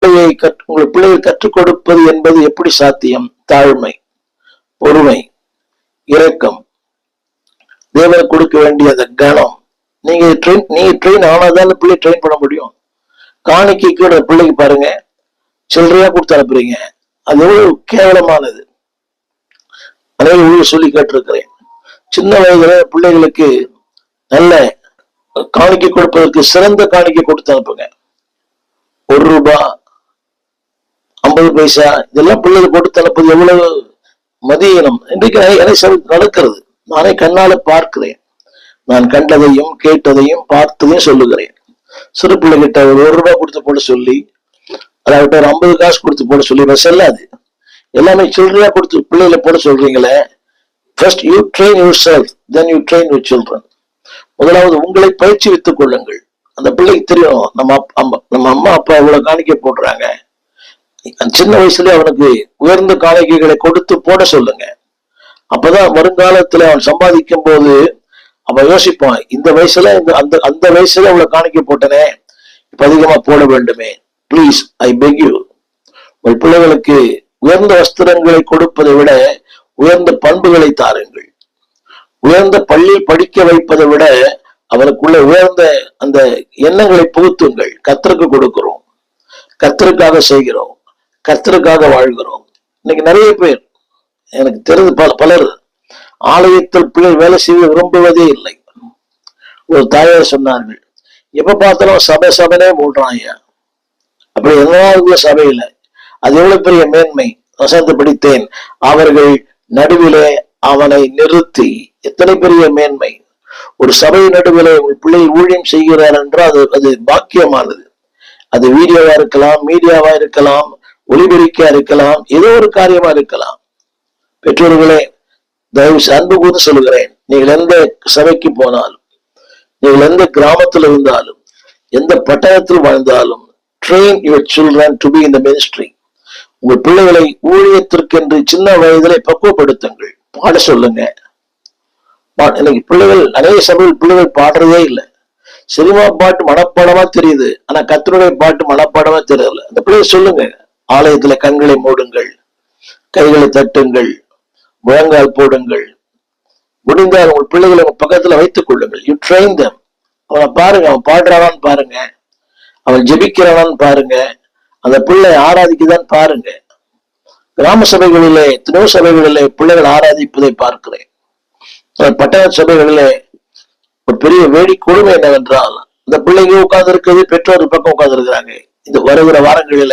உங்கள் பிள்ளைகள் கற்றுக் கொடுப்பது என்பது எப்படி சாத்தியம்? தாழ்மை, பொறுமை, இரக்கம், தேவனை கொடுக்க வேண்டிய அந்த கணம். நீங்க ட்ரெயின் ஆனாதான் பிள்ளை ட்ரெயின் பண்ண முடியும். காணிக்கைக்கு பிள்ளைக்கு பாருங்க, சில்லறையா கொடுத்து அனுப்புறீங்க, அது எவ்வளவு கேவலமானது. அனைவரும் சொல்லி கேட்டிருக்கிறேன். சின்ன வயதுல பிள்ளைகளுக்கு நல்ல காணிக்கை கொடுப்பதற்கு சிறந்த காணிக்கை கொடுத்து அனுப்புங்க. 1 ரூபாய், 50 பைசா, இதெல்லாம் பிள்ளைகள் கொடுத்து அனுப்புவது எவ்வளவு மதியீனம். இன்றைக்கு நடக்கிறது. நானே கண்ணால பார்க்கிறேன். நான் கண்டதையும் கேட்டதையும் பார்த்ததையும் சொல்லுகிறேன். சிறு பிள்ளைகிட்ட ஒரு 1 ரூபாய் கொடுத்து போட சொல்லி, அதாவது ஒரு 50 காசு கொடுத்து போட சொல்லி செல்லாது. எல்லாமே சில்லறையா கொடுத்து பிள்ளைகளை போட சொல்றீங்களே. First you train yourself, then you train your children. முதலாவது உங்களை பயிற்சிவித்துக் கொள்ளுங்கள். அந்த பிள்ளைக்கு தெரியும், நம்ம அம்மா அப்பா இவ்வளவு காணிக்கை போடுறாங்க. சின்ன வயசுல அவனுக்கு உயர்ந்த காணிக்கைகளை கொடுத்து போட சொல்லுங்க. அப்பதான் வருங்காலத்துல அவன் சம்பாதிக்கும் போது அவன் யோசிப்பான், இந்த வயசுல அந்த வயசுல அவ்வளவு காணிக்கை போட்டனே, இப்ப அதிகமா போட வேண்டுமே. Please, I peg you. உங்கள் பிள்ளைகளுக்கு உயர்ந்த வஸ்திரங்களை கொடுப்பதை விட உயர்ந்த பண்புகளை தாருங்கள். உயர்ந்த பள்ளி படிக்க வைப்பதை விட அவனுக்குள்ள உயர்ந்த அந்த எண்ணங்களை புகுத்துங்கள். கர்த்தருக்கு கொடுக்கிறோம், கர்த்தருக்காக செய்கிறோம், கர்த்தருக்காக வாழ்கிறோம். இன்னைக்கு நிறைய பேர், எனக்கு தெரிந்து பலர் ஆலயத்தில் பிள்ளை வேலை செய்ய விரும்புவதே இல்லை. ஒரு தாயார் சொன்னார்கள், எப்ப பார்த்தாலும் சபைனே மூடுறான் ஐயா. அப்படி எல்லாருக்குள்ள சபையில அது எவ்வளவு பெரிய மேன்மை. வசனத்தை படித்தேன், அவர்கள் நடுவிலே அவனை நிறுத்தி. எத்தனை பெரிய மேன்மை. ஒரு சபை நடுவிலே உங்கள் பிள்ளை ஊழியம் செய்கிறார் என்றால் அது பாக்கியமானது. அது வீடியோவா இருக்கலாம், மீடியாவா இருக்கலாம், ஒளிபெருக்கா இருக்கலாம், ஏதோ ஒரு காரியமா இருக்கலாம். பெற்றோர்களே, தயவு அன்பு கூர்ந்து சொல்லுகிறேன், நீங்கள் எந்த சபைக்கு போனாலும், நீங்கள் எந்த கிராமத்தில் இருந்தாலும், எந்த பட்டணத்தில் வாழ்ந்தாலும், train your children to be in the ministry. உங்கள் பிள்ளைகளை ஊழியத்திற்கென்று சின்ன வயதிலே பக்குவப்படுத்துங்கள். பாட சொல்லுங்க. இன்னைக்கு பிள்ளைகள் நிறைய சபையில் பிள்ளைகள் பாடுறதே இல்லை. சினிமா பாட்டு மனப்பாடமா தெரியுது, ஆனா கர்த்தருடைய பாட்டு மனப்பாடமா தெரியல. அந்த பிள்ளைகள் சொல்லுங்க, ஆலயத்துல கண்களை மூடுங்கள், கைகளை தட்டுங்கள், முழங்கால் போடுங்கள். முடிந்தால் உங்கள் பிள்ளைகளை உங்க பக்கத்துல வைத்துக் கொள்ளுங்கள். You train them. அவனை பாருங்க, அவன் பாடுறானான்னு பாருங்க, அவன் ஜெபிக்கிறானான்னு பாருங்க, அந்த பிள்ளை ஆராதிக்குதான் பாருங்க. கிராம சபைகளிலே, எத்தனையோ சபைகளிலே பிள்ளைகள் ஆராதிப்பதை பார்க்கிறேன். பட்டண சபைகளிலே ஒரு பெரிய வேடி கொடுமை என்னவென்றால், இந்த பிள்ளைங்க உட்கார்ந்து இருக்கிறது, பெற்றோர் பக்கம் உட்கார்ந்து இருக்கிறாங்க. இந்த வருகிற வாரங்களில